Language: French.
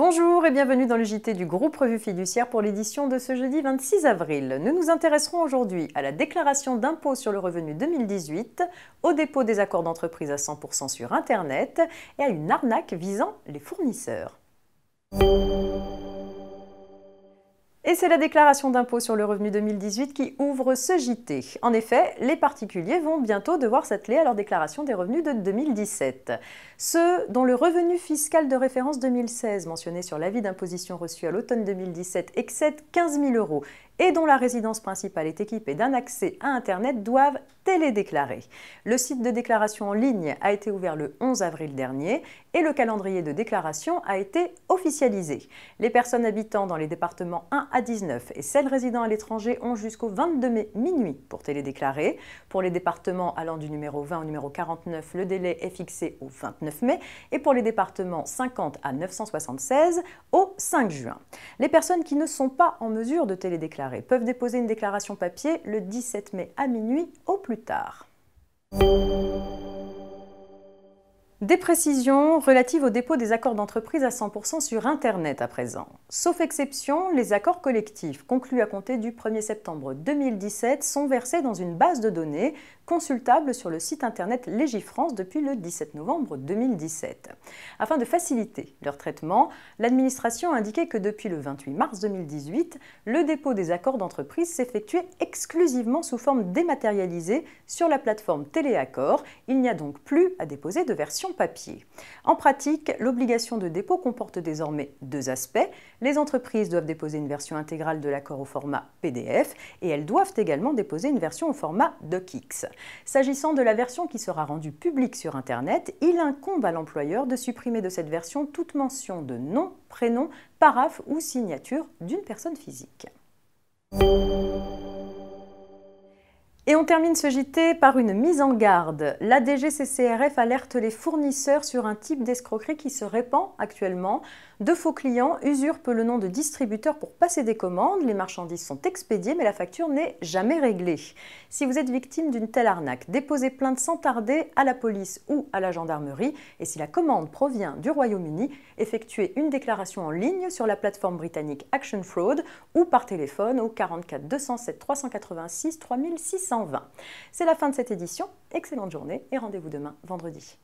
Bonjour et bienvenue dans le JT du groupe Revue Fiduciaire pour l'édition de ce jeudi 26 avril. Nous nous intéresserons aujourd'hui à la déclaration d'impôt sur le revenu 2018, au dépôt des accords d'entreprise à 100% sur Internet et à une arnaque visant les fournisseurs. Et c'est la déclaration d'impôt sur le revenu 2018 qui ouvre ce JT. En effet, les particuliers vont bientôt devoir s'atteler à leur déclaration des revenus de 2017. Ceux dont le revenu fiscal de référence 2016 mentionné sur l'avis d'imposition reçu à l'automne 2017 excède 15 000 € et dont la résidence principale est équipée d'un accès à Internet doivent télédéclarer. Le site de déclaration en ligne a été ouvert le 11 avril dernier et le calendrier de déclaration a été officialisé. Les personnes habitant dans les départements 1 à 19 et celles résidant à l'étranger ont jusqu'au 22 mai minuit pour télédéclarer. Pour les départements allant du numéro 20 au numéro 49, le délai est fixé au 29 mai et pour les départements 50 à 976 au 5 juin. Les personnes qui ne sont pas en mesure de télédéclarer peuvent déposer une déclaration papier le 17 mai à minuit au plus tard. Des précisions relatives au dépôt des accords d'entreprise à 100% sur Internet à présent. Sauf exception, les accords collectifs conclus à compter du 1er septembre 2017 sont versés dans une base de données consultable sur le site internet Légifrance depuis le 17 novembre 2017. Afin de faciliter leur traitement, l'administration a indiqué que depuis le 28 mars 2018, le dépôt des accords d'entreprise s'effectuait exclusivement sous forme dématérialisée sur la plateforme Téléaccord. Il n'y a donc plus à déposer de version papier. En pratique, l'obligation de dépôt comporte désormais deux aspects. Les entreprises doivent déposer une version intégrale de l'accord au format PDF et elles doivent également déposer une version au format DocX. S'agissant de la version qui sera rendue publique sur Internet, il incombe à l'employeur de supprimer de cette version toute mention de nom, prénom, paraphe ou signature d'une personne physique. Et on termine ce JT par une mise en garde. La DGCCRF alerte les fournisseurs sur un type d'escroquerie qui se répand actuellement. De faux clients usurpent le nom de distributeur pour passer des commandes. Les marchandises sont expédiées mais la facture n'est jamais réglée. Si vous êtes victime d'une telle arnaque, déposez plainte sans tarder à la police ou à la gendarmerie. Et si la commande provient du Royaume-Uni, effectuez une déclaration en ligne sur la plateforme britannique Action Fraud ou par téléphone au 44 207 386 3620. C'est la fin de cette édition. Excellente journée et rendez-vous demain vendredi.